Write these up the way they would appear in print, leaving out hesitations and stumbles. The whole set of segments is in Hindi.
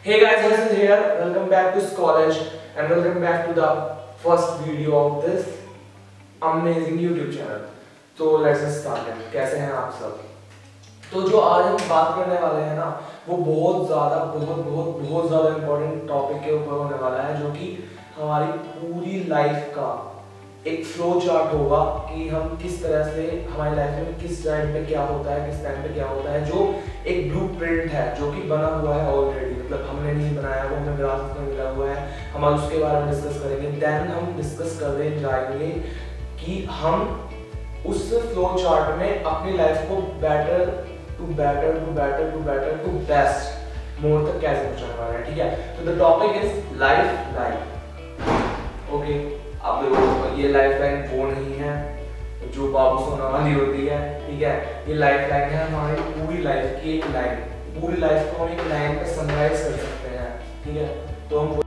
Hey guys, this is here. Welcome back to this college and welcome back to the first video of this amazing YouTube channel. तो let's start it. कैसे हैं आप सब? तो जो आज हम बात करने वाले हैं ना, वो बहुत ज़्यादा इम्पोर्टेंट टॉपिक के ऊपर होने वाला है, जो कि हमारी पूरी लाइफ का एक फ्लो चार्ट होगा कि हम किस तरह से हमारी लाइफ में किस टाइम पे क्या होता है, किस टाइम पे क्या होता है, जो एक ब्लूप्रिंट है जो कि बना हुआ है ऑलरेडी, मतलब हमने नहीं बनाया, वो हमें ग्राफ में मिला हुआ है। हम आज उसके बारे में डिस्कस करेंगे। देन हम डिस्कस करने जाएंगे कि हम उस फ्लो चार्ट में अपनी लाइफ को बेटर टू बेस्ट मोड तक कैसे पहुंचाने वाले हैं, ठीक है। तो the topic is life line. Okay, अब देखो ये लाइफ लाइन वो नहीं है जो बाबू सोना वाली होती है, ठीक है। ये लाइफ लाइन है हमारी पूरी लाइफ की एक लाइन। पूरी लाइफ को हम एक लाइन पे समराइज कर सकते हैं, ठीक है। तो हम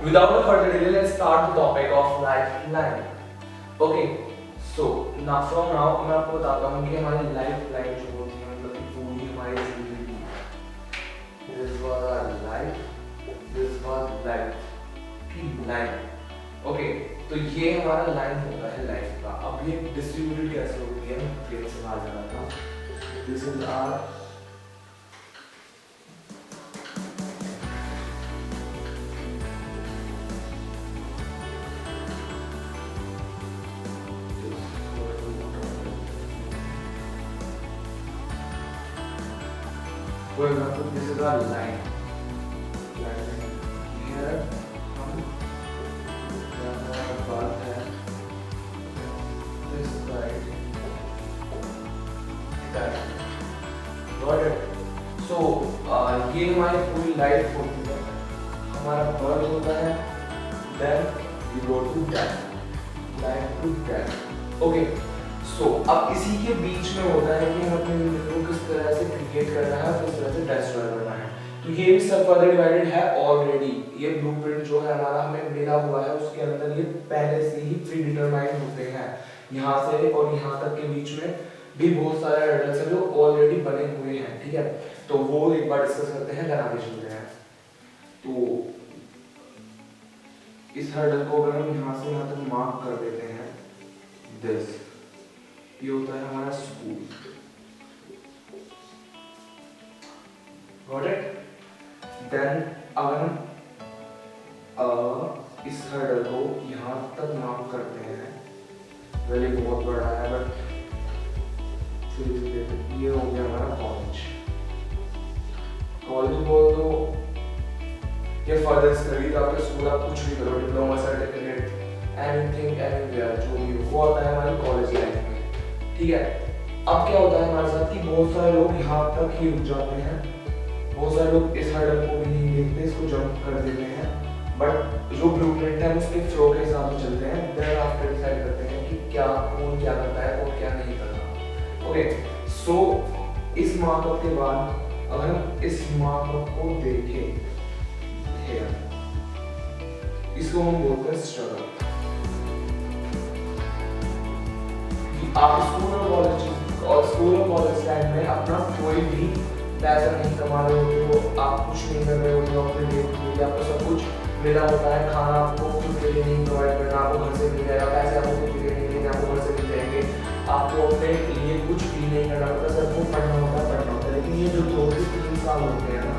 without further delay, let's start the topic of lifeline. Okay, so now from now मैं आपको बताता हूँ कि हमारी लाइफलाइन जो होती है, मतलब कि पूरी हमारी जिंदगी, this was our life, this was life की लाइन। ओके, तो ये हमारा लाइन होता है लाइफ का। अब ये डिस्ट्रीब्यूटेड कैसे होती है, मैं प्लेन से बाहर जा रहा था। This is our for example, this is our line. Here हम हमारा बात है this side that got it. So ये हमारी पूरी लाइफ होती है। हमारा बर्थ होता है, then we go to death, life to death. Okay. So, अब इसी के बीच में होता है कि हम अपनी जिंदगी को किस तरह से क्रिएट करना है, किस तरह से डिस्ट्रॉय करना है। तो ये भी सब फर्दर डिवाइडेड है ऑलरेडी। ये ब्लूप्रिंट जो है हमारा हमें मिला हुआ है, उसके अंदर ये पहले से ही प्री डिटरमाइंड होते हैं। यहाँ से और यहाँ तक के बीच में भी बहुत सारे हर्डल्स हैं जो ऑलरेडी बने हुए हैं, ठीक है। तो वो एक बार डिस्कस करते हैं, आगे चलते हैं। तो इस हर्डल को अगर हम यहाँ से यहाँ तक मार्क कर देते हैं, दिस ये होता है हमारा स्कूल। Got it? Then अगर हम इस हर्डल को यहाँ तक मार्क करते हैं, वैसे बहुत बड़ा है, बट ये हो गया हमारा कॉलेज। कॉलेज बोल दो या फर्दर स्टडी, आपके स्कूल आप कुछ भी करो, डिप्लोमा सर्टिफिकेट एनीथिंग एनीवेयर, जो भी वो आता है हमारी कॉलेज लाइफ में, ठीक है। अब क्या होता है हमारे साथ कि बहुत सारे लोग यहाँ तक ही रुक जाते हैं, बहुत सारे लोग इस हर्डल को भी नहीं देखते, इसको जंप कर देते हैं, बट जो ब्लूप्रिंट है उसके फ्लो के हिसाब से चलते हैं। देन आफ्टर डिसाइड करते हैं कि क्या कौन क्या करता है और क्या नहीं करता। ओके, सो इस मार्कअप के बाद अगर हम इस मार्कअप को देखें, इसको हम बोलते हैं स्ट्रगल। आप स्कूल और कॉलेज टाइम में अपना कोई भी पैसा नहीं कमा रहे होते हो, आप कुछ नहीं कर रहे होते हो अपने लिए, आपको सब कुछ मिला होता है। खाना आपको खुद के लिए नहीं प्रोवाइड करना, आपको घर से मिल जाएगा, पैसे आपको खुद के लिए नहीं देने, आपको घर से मिल जाएंगे, आपको अपने लिए कुछ भी नहीं करना होता, सिर्फ वो पढ़ना होता है। लेकिन ये जो 2 से 3 साल होते हैं ना,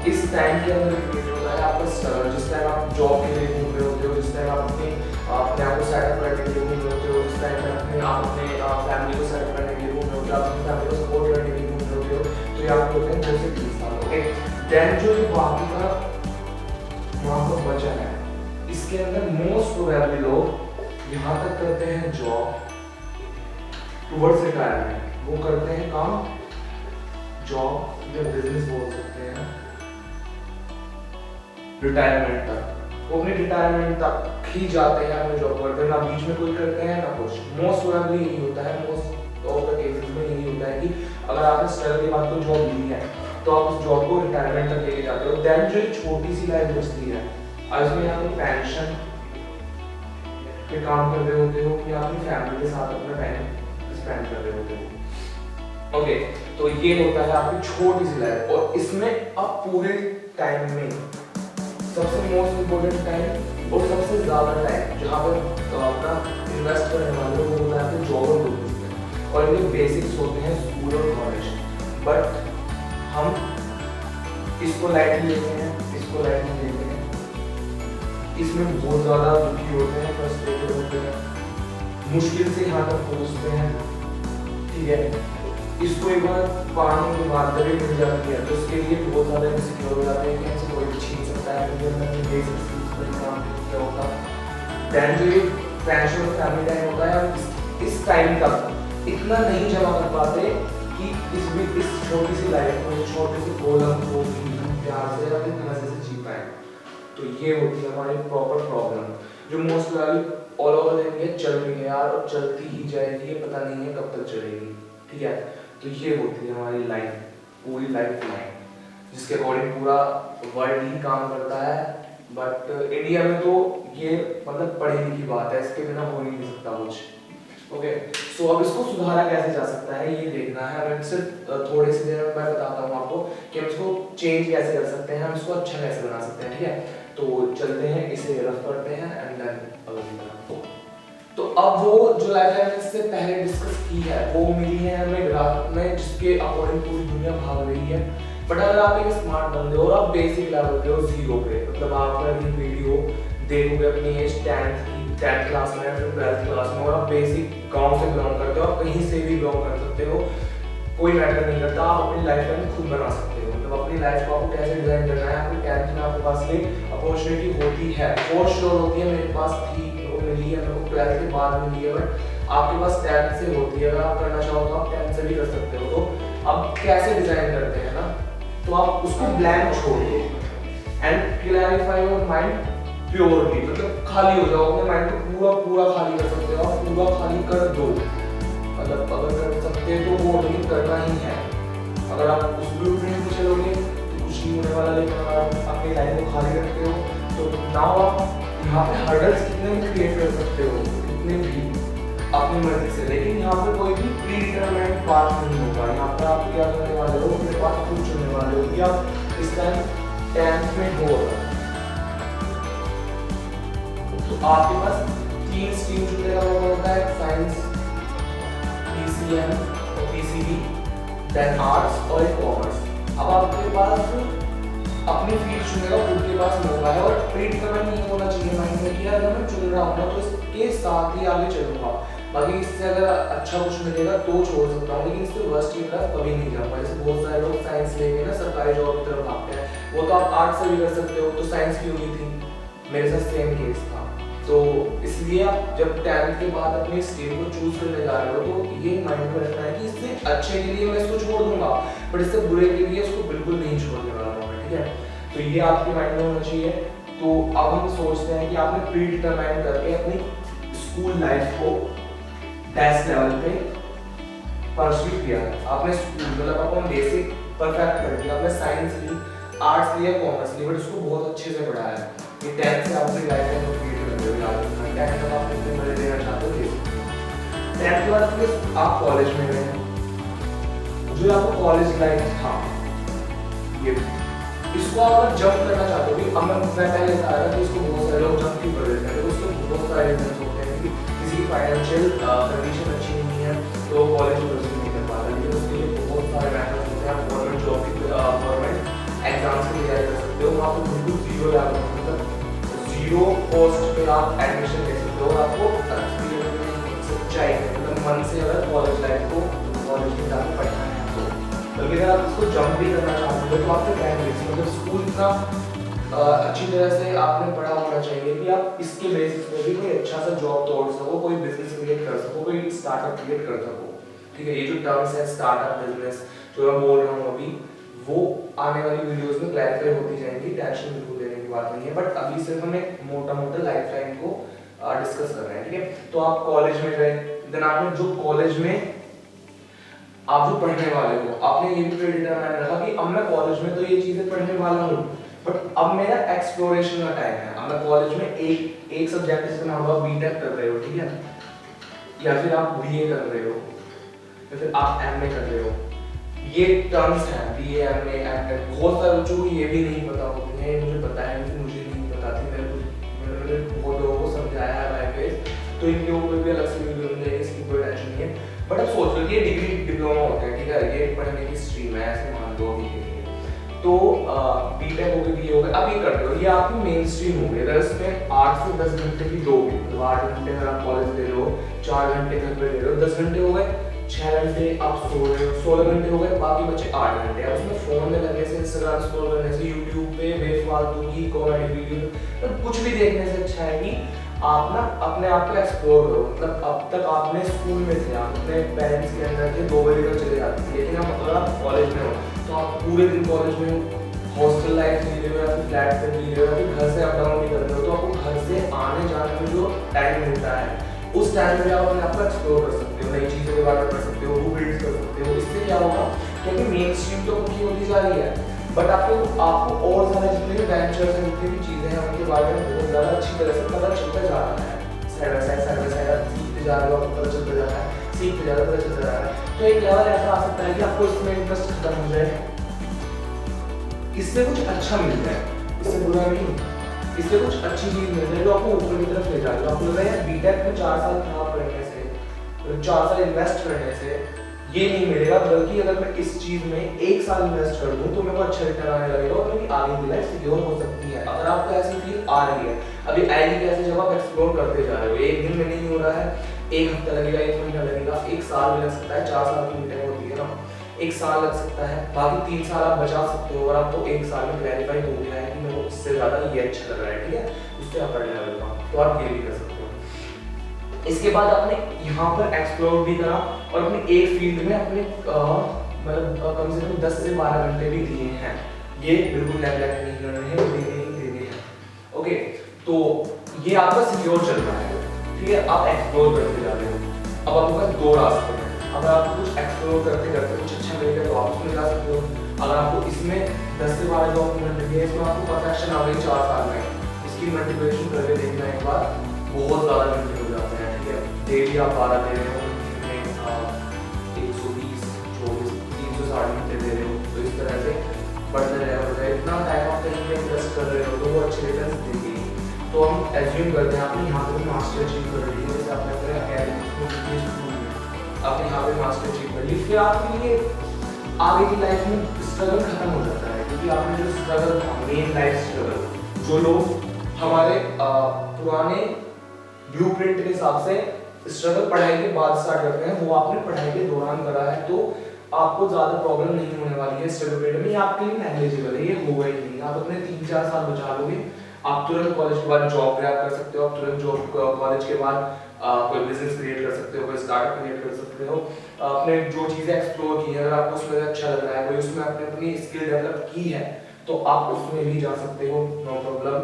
इस टाइम के अंदर क्रिएट होता है आपका स्ट्रगल। जिस टाइम आप जॉब के लिए घूम रहे होते हो, जिस टाइम आप अपने आप को सेटअप करने के लिए घूम रहे होते हो, जिस टाइम में आप अपने फैमिली को सेटअप करने के लिए घूम रहे होते हो, आप अपनी फैमिली को सपोर्ट करने के लिए घूम रहे होते हो, तो ये आपके होते हैं 2 से 3 साल। ओके, देन जो बाकी का वहाँ पर बचा है, इसके अंदर मोस्ट प्रोबेबली लोग यहाँ तक करते हैं जॉब टुवर्ड्स रिटायरमेंट, वो करते हैं काम जॉब या बिजनेस बोल सकते हैं रिटायरमेंट तक। वो अपने रिटायरमेंट तक ही जाते हैं, अपने जॉब करते हैं, ना बीच में कोई करते हैं ना कुछ। मोस्ट प्रोबेबली यही होता है, मोस्ट ऑफ द केसेस में यही होता है कि अगर आपने स्ट्रगल के बाद कोई जॉब ली है तो आप उस जॉब को रिटायरमेंट तक लेके जाते हो। देन जो एक छोटी सी लाइफ बचती है, इसमें आप पेंशन पे काम कर रहे होते हो या अपनी फैमिली के साथ अपना टाइम स्पेंड कर रहे होते हो। ओके, तो ये होता है आपकी छोटी सी लाइफ। और इसमें आप पूरे टाइम में सबसे मोस्ट इम्पोर्टेंट टाइम और सबसे ज़्यादा टाइम जहाँ पर अपना इन्वेस्ट करने वाले वो होता है आपके जॉब और बिजनेस में। और इनके बेसिक्स होते हैं स्कूल और कॉलेज, बट हम इसको लाइटली लेते हैं, इसको लाइटली लेते हैं, इसमें बहुत ज़्यादा दुखी होते हैं, फ्रस्ट्रेटेड होते हैं, मुश्किल से यहाँ तक पहुँचते हैं। ठीक है, इसको एक बार पाने के बाद जब मिल जाती है तो इसके लिए बहुत ज़्यादा इनसिक्योर हो जाते हैं कि हमसे कोई भी छीन सकता है, काम क्या होता। दैन जो ये फ्रेंड्स और फैमिली टाइम होता है, हम इस टाइम तक इतना नहीं जमा कर पाते कि इस छोटी सी लाइफ को, इस छोटे से गोल को प्यार से या फिर मजे से जी पाए। तो ये होती है हमारी प्रॉपर प्रॉब्लम, जो मोस्ट वाली ऑल ओवर इंडिया चल रही है यार, और चलती ही जाएगी, ये पता नहीं है कब तक चलेगी। ठीक है, तो ये होती है हमारी लाइफ, पूरी लाइफ लाइन, जिसके अकॉर्डिंग पूरा वर्ल्ड ही काम करता है। बट इंडिया में तो ये मतलब पढ़ी लिखी बात है, इसके बिना हो ही नहीं सकता कुछ। ओके, सो अब इसको सुधारा कैसे जा सकता है ये देखना है हमें। सिर्फ थोड़े से देर में मैं बताता हूँ आपको कि हम इसको चेंज कैसे कर सकते हैं, हम इसको अच्छा कैसे बना सकते हैं। ठीक है, तो चलते हैं, इसे रफ करते हैं एंड देन अगली तरफ। तो अब वो जो लाइफ है इससे पहले डिस्कस की है वो मिली है हमें ग्राफ में, जिसके अकॉर्डिंग पूरी दुनिया भाग रही है। बट अगर आप एक स्मार्ट बंदे हो और आप बेसिक लेवल पे हो, 0 पे, मतलब आप अगर ये वीडियो देखोगे अपनी एज 10th क्लास में या फिर 12th क्लास में, और आप बेसिक गांव से बिलोंग करते हो, आप कहीं से भी बिलोंग कर सकते हो, कोई मैटर नहीं करता, आप अपनी लाइफ में खुद बना सकते हो। मतलब अपनी लाइफ को आपको कैसे डिजाइन करना है, आपको 10th में आपके पास ये अपॉर्चुनिटी होती है, फॉर श्योर होती है। मेरे पास थी, मिली है, मेरे को 12th के बाद मिली है, बट आपके पास 10th से होती है। अगर आप करना चाहो तो आप 10th से भी कर सकते हो। तो अब कैसे डिजाइन करते हैं ना, तो आप उसको ब्लैंक छोड़ दो and clarify your mind purely, मतलब खाली हो जाओ, अपने माइंड को पूरा खाली कर सकते हो, आप पूरा खाली कर दो। मतलब अगर कर सकते हो तो वो नहीं करना ही है। अगर आप उस ब्लूप्रिंट पे चलोगे तो कुछ नहीं होने वाला, लेकिन अगर आप अपनी लाइफ को खाली रखते हो तो नाउ आप यहाँ पे हर्डल्स कितने भी क्रिएट कर सकते हो, कितने भी अपनी मर्जी से, लेकिन यहाँ पे कोई भी प्री डिटरमाइंड पाथ नहीं होगा। यहाँ पे आप क्या करने वाले हो, अपने पास खुद चुनने वाले हो कि आप इस टाइम 10th में हो, तो आपके पास 3 स्ट्रीम चुनने का मौका होता है, साइंस, PCM और PCB, देन आर्ट्स और कॉमर्स। अब आपके पास अपनी फील्ड चुनने का खुद के पास मौका है, और प्री डिटरमाइंड नहीं होना चाहिए माइंड में कि यार अगर मैं चुन रहा हूँ ना तो इसके साथ ही आगे चलूंगा, बाकी इससे अगर अच्छा कुछ मिलेगा तो छोड़ सकता हूँ, लेकिन इससे वर्स्ट की तरफ कभी नहीं जाऊंगा। जैसे बहुत सारे लोग साइंस लेके ना सरकारी जॉब की तरफ भागते हैं, वो तो आप आर्ट्स से भी कर सकते हो, तो साइंस क्यों नहीं थी, मेरे साथ सेम केस था। तो इसलिए आप जब 10th के बाद अपनी स्ट्रीम को चूज करने जा रहे हो तो ये माइंड में रखना है कि इससे अच्छे के लिए मैं इसको छोड़ दूंगा, बट इससे बुरे के लिए इसको बिल्कुल नहीं छोड़ने वाला हूँ मैं। ठीक है, तो ये आपके माइंड में होना चाहिए। तो अब हम सोचते हैं कि आपने प्री डिटरमाइन करके अपनी स्कूल लाइफ को टेस्ट लेवल पे परस्यू किया है, आपने स्कूल मतलब अपन बेसिक परफेक्ट कर दिया, आपने साइंस ली, आर्ट्स लिया, कॉमर्स ली, बट इसको बहुत अच्छे से पढ़ाया है कि 10th से आप अपनी लाइफ में क्रिएट कर रहे हो, याद रखना 10th तक आप कितने मजे लेना चाहते हो। 10th के बाद फिर आप कॉलेज में गए, जो आपको कॉलेज लाइफ था ये, इसको आप जंप करना चाहते हो कि अब मैं पहले बता रहा था कि इसको बहुत सारे लोग जंप क्यों कर देते हैं, तो उसको बहुत सारे रीजंस होते हैं कि किसी की फाइनेंशियल कंडीशन अच्छी नहीं है तो कॉलेज परस्यू नहीं कर पाता, लेकिन उसके लिए बहुत सारे मैटर्स होते हैं। आप गवर्नमेंट जॉब की गवर्नमेंट एग्जाम्स की तैयारी कर सकते हो। वहाँ पर बिल्कुल जीरो लागत, मतलब जीरो कॉस्ट पे आप एडमिशन ले सकते हो। आपको सच्चाई मतलब मन से अगर कॉलेज लाइफ को कॉलेज में जाकर पढ़ना है तो, बल्कि अगर आप इसको जंप भी करना चाहते हो तो आपको टाइम वेस्ट, मतलब स्कूल इतना अच्छी तरह से आपने पढ़ा होना चाहिए कि आप इसके बेसिस पे भी कोई अच्छा सा जॉब तोड़ सको, कोई बिजनेस क्रिएट कर सको, कोई स्टार्टअप क्रिएट कर सको। ठीक है, ये जो टर्म्स है स्टार्टअप बिजनेस जो मैं बोल रहा हूँ अभी, वो आने वाली वीडियोस में क्लैरिफाई होती जाएंगी, टेंशन बिल्कुल लेने की बात नहीं है। बट अभी सिर्फ हम एक मोटा मोटा लाइफ लाइन को डिस्कस कर रहे हैं। ठीक है, तो आप कॉलेज में गए, देन आपने जो कॉलेज में आप जो पढ़ने वाले हो, आपने ये भी प्रीडिटरमाइन रखा कि अब मैं कॉलेज में तो ये चीजें पढ़ने वाला हूँ, बट अब मेरा एक्सप्लोरेशन का टाइम है। अब मैं कॉलेज में एक सब्जेक्ट जिसका नाम हुआ बीटेक कर रहे हो, ठीक है, या फिर आप बीए कर रहे हो, या फिर आप एमए कर रहे हो। ये टर्म्स हैं बीए, एमए, एमटेक, बहुत सारे बच्चों को ये भी नहीं पता होती है। मुझे पता है, मुझे नहीं पता थी, मैंने बहुत लोगों को समझाया है बाय फेस, तो इन लोगों को भी अलग से वीडियो मिल जाएगी, इसकी कोई टेंशन नहीं है। बट अब सोच लो कि ये डिग्री डिप्लोमा होता है, ठीक है, ये पढ़ने की स्ट्रीम है, ऐसे मान लो अभी के लिए। तो बीटेक हो गई, बीए हो गए, अब ये करते हो, ये आपकी मेन स्ट्रीम हो गई। अगर इसमें 8 से 10 घंटे की दोगे, मतलब 8 घंटे अगर आप कॉलेज दे रहे हो, 4 घंटे घर पे दे रहे हो, 10 घंटे हो गए, 6 घंटे आप सो रहे हो, 16 घंटे हो गए, बाकी बचे 8 घंटे। अब उसमें फोन में लगने से, इंस्टाग्राम स्क्रॉल करने से, यूट्यूब पे बेफालतू की कॉमेडी वीडियो, तो कुछ भी देखने से अच्छा है कि आप ना अपने आप को एक्सप्लोर करो। मतलब अब तक आपने स्कूल में थे, आप अपने पेरेंट्स के अंदर थे, 2 बजे तक चले जाते थे, लेकिन अब अगर आप कॉलेज में हो तो आप पूरे दिन कॉलेज में हॉस्टल लाइफ जी रहे हो, या फिर फ्लैट पे जी रहे हो, या फिर घर से अप डाउन भी कर रहे हो, तो आपको घर से आने जाने में जो टाइम मिलता है, उस टाइम में आप अपने आप को एक्सप्लोर कर सकते हो, नई चीज़ों के बारे में पढ़ सकते हो, बुक रीड कर सकते हो। इससे क्या होगा, क्योंकि मेन स्ट्रीम तो आपकी होती जा रही है, बट आपको और ज़्यादा जितने भी वेंचर्स हैं, जितनी भी चीज़ें हैं, उनके बारे में बहुत ज़्यादा अच्छी तरह से पता चलता जा रहा है। साइड बाय साइड सीखते जा रहे हो, आपको पता चलता जा रहा है, सीखते जा रहे हो, पता चलता जा रहा है। तो एक लेवल ऐसा आ सकता है कि आपको इसमें इंटरेस्ट खत्म हो जाए, इससे कुछ अच्छा मिल जाए, इससे बुरा नहीं, इससे कुछ अच्छी चीज मिल जाए जो आपको ऊपर की तरफ ले जाए। तो आपको लग रहा है बीटेक में 4 साल खराब पढ़ने से, 4 साल इन्वेस्ट करने से ये नहीं मिलेगा, बल्कि अगर मैं इस चीज में 1 साल इन्वेस्ट कर दूं तो मेरे को अच्छा रिटर्न आने लगेगा और मेरी आगे की लाइफ सिक्योर हो सकती है। अगर आपको ऐसी फील आ रही है, अभी आएगी कैसे, जब आप एक्सप्लोर करते जा रहे हो, एक दिन में नहीं हो रहा है, 1 हफ्ता लगेगा, 1 महीना लगेगा, 1 साल भी लग सकता है, 4 साल की बीटेक होती है ना, 1 साल लग सकता है, बाकी 3 साल आप बचा सकते हो। और आपको 1 साल में क्लैरिफाई हो गया है कि मेरे को इससे ज्यादा ये अच्छा लग रहा है, ठीक है, उससे आप पढ़ने लगेगा, तो आप ये भी कर सकते हो। इसके बाद आपने यहाँ पर एक्सप्लोर भी करा और अपने एक फील्ड में अपने मतलब कम से कम 10 से 12 घंटे भी दिए हैं। ये बिल्कुल नेगलेक्ट नहीं करने हैं, देने ही देने हैं। ओके, तो ये आपका सिक्योर चल रहा है, ठीक है, आप एक्सप्लोर करते जा रहे हो। अब आपके पास 2 रास्ते हैं, अगर आपको कुछ एक्सप्लोर करते करते कुछ अच्छा मिलेगा तो आप उसमें जा सकते हो। अगर आपको इसमें 10 से 12 जॉब मिल रही है, इसमें आपको परफेक्शन आ गई 4 साल में, इसकी मल्टीप्लिकेशन करके देखना एक बार, बहुत ज़्यादा घंटे हो जाते हैं, ठीक है। डेली आप 12 दे रहे हो, 120, 24, 360 घंटे दे रहे हो, तो इस तरह से बढ़ते रहे, इतना टाइम आप कहीं पे इन्वेस्ट कर रहे हो तो वो अच्छे रिटर्न्स देंगे। तो हम एज्यूम करते हैं आपने यहाँ पे मास्टर अचीव कर ली है, जैसे आपने अपने आपने यहाँ पे मास्टर अचीव कर ली, फिर आपके लिए आगे की लाइफ में स्ट्रगल खत्म हो जाता है, क्योंकि आपने जो स्ट्रगल था, मेन लाइफ स्ट्रगल, जो लोग हमारे पुराने ब्लूप्रिंट के हिसाब से स्ट्रगल पढ़ाई के बाद स्टार्ट करते हैं, वो आपने पढ़ाई के दौरान करा है, तो आपको ज़्यादा प्रॉब्लम नहीं होने वाली है स्ट्रगल पीरियड में, ये आपके लिए नेग्लिजिबल है, ये होगा ही नहीं। आप अपने 3-4 साल बचा लोगे, आप तुरंत कॉलेज के बाद जॉब क्रैक कर सकते हो, आप तुरंत जॉब कॉलेज के बाद कोई बिजनेस क्रिएट कर सकते हो, कोई स्टार्टअप क्रिएट कर सकते हो। आपने जो चीज़ें एक्सप्लोर की हैं, अगर आपको उसमें अच्छा लग रहा है, कोई उसमें आपने अपनी स्किल डेवलप की है, तो आप उसमें भी जा सकते हो, नो प्रॉब्लम।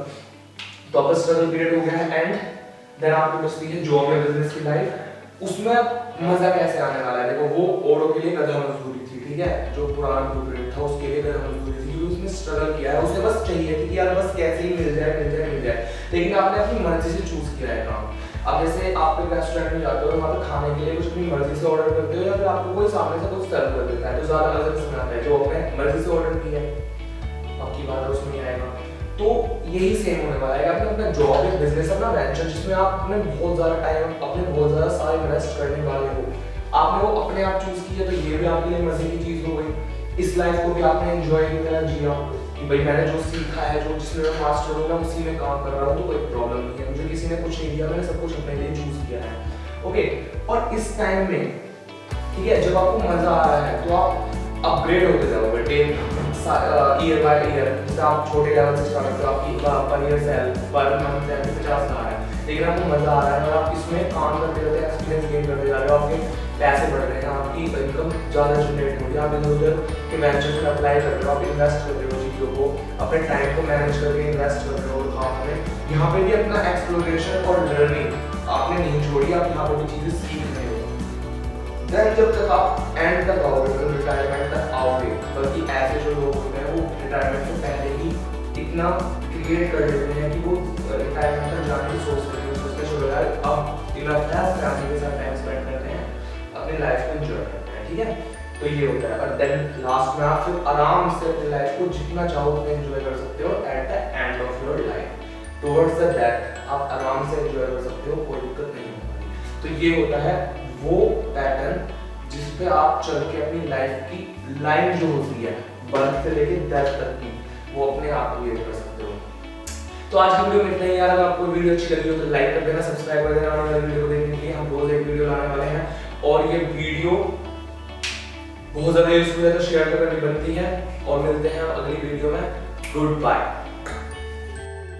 तो आपका स्ट्रगल पीरियड हो गया है एंड देन आपको बचती है जॉब या बिजनेस की लाइफ। उसमें मजा कैसे आने वाला है, देखो वो औरों के लिए गधा मजदूरी थी, ठीक है, जो पुराना ब्लूप्रिंट था उसके लिए गधा मजदूरी थी, क्योंकि उसने स्ट्रगल किया है, उसे बस चाहिए थी कि यार बस कैसे ही मिल जाए मिल जाए मिल जाए, लेकिन आपने अपनी मर्जी से चूज किया है काम। अब जैसे आप एक रेस्टोरेंट में जाते हो, वहाँ पे खाने के लिए कुछ अपनी मर्जी से ऑर्डर करते हो, या फिर आपको कोई सामने से कुछ सर्व कर देता है, तो ज़्यादा नजर इसमें आता है जो आपने मर्जी से ऑर्डर किया है, आपकी बात उसमें आएगा। तो यही सेम होने वाला है, आपने अपना जॉब या बिजनेस, अपना वेंचर जिसमें आपने बहुत ज़्यादा टाइम, अपने बहुत ज़्यादा साल इन्वेस्ट करने वाले हो, आपने वो अपने आप चूज किया, तो ये भी आपके लिए मजे की चीज़ हो गई। इस लाइफ को भी आपने एंजॉय की तरह जिया कि भाई मैंने जो सीखा है, जो जिसमें मैं मास्टर हूँ, मैं उसी में काम कर रहा हूँ, तो कोई प्रॉब्लम नहीं है। मुझे किसी ने कुछ नहीं दिया, मैंने सब कुछ अपने लिए चूज किया है। ओके, और इस टाइम में ठीक है, जब आपको मजा आ रहा है तो आप अपग्रेड होते जाओगे डे ईयर बाय ईयर। जैसे आप छोटे लेवल से स्टार्ट करते हो, आपकी per year salary per month salary 50 आ रहा है, लेकिन आपको मजा आ रहा है और आप इसमें काम करते रहते हैं, एक्सपीरियंस गेन करते जा रहे हो, आपके पैसे बढ़ रहे हैं, आपकी इनकम ज़्यादा जनरेट हो रही है, आप इधर उधर के वेंचर्स में अप्लाई कर रहे हो, आप इन्वेस्ट कर रहे हो चीज़ों को, अपने टाइम को मैनेज करके इन्वेस्ट कर रहे हो काम में। यहाँ पे भी अपना एक्सप्लोरेशन और लर्निंग आपने नहीं छोड़ी, आप यहाँ पे भी चीज़ें सीख रहे हो। देन जब तक आप एंड तक आओगे, मतलब रिटायरमेंट तक आओगे, बल्कि ऐसे जो लोग होते हैं वो रिटायरमेंट से पहले ही इतना क्रिएट कर लेते हैं कि वो रिटायरमेंट तक जाने की सोचते चलो यार अब इनफ है, फैमिली के साथ टाइम स्पेंड करते हैं, अपनी लाइफ को एंजॉय करते हैं, ठीक है। तो ये होता है, और देन लास्ट में आप फिर आराम से अपनी लाइफ को जितना चाहो उतना एंजॉय कर सकते हो at the end of your life, towards the death आप आराम से एंजॉय कर सकते हो, कोई दिक्कत नहीं होगी। तो ये होता है वो पैटर्न जिस पे आप चल के अपनी लाइफ की लाइन जो होती है बर्थ से लेके डेथ तक की, वो अपने आप क्रिएट कर सकते हो। तो आज की वीडियो में इतना ही यार। अगर आपको वीडियो अच्छी लगी हो तो लाइक कर देना, सब्सक्राइब कर देना, और नई वीडियो को देखने के लिए हम रोज एक वीडियो लाने वाले हैं, और ये वीडियो बहुत ज़्यादा यूजफुल है तो शेयर तो करनी बनती है, और मिलते हैं अगली वीडियो में। Good bye.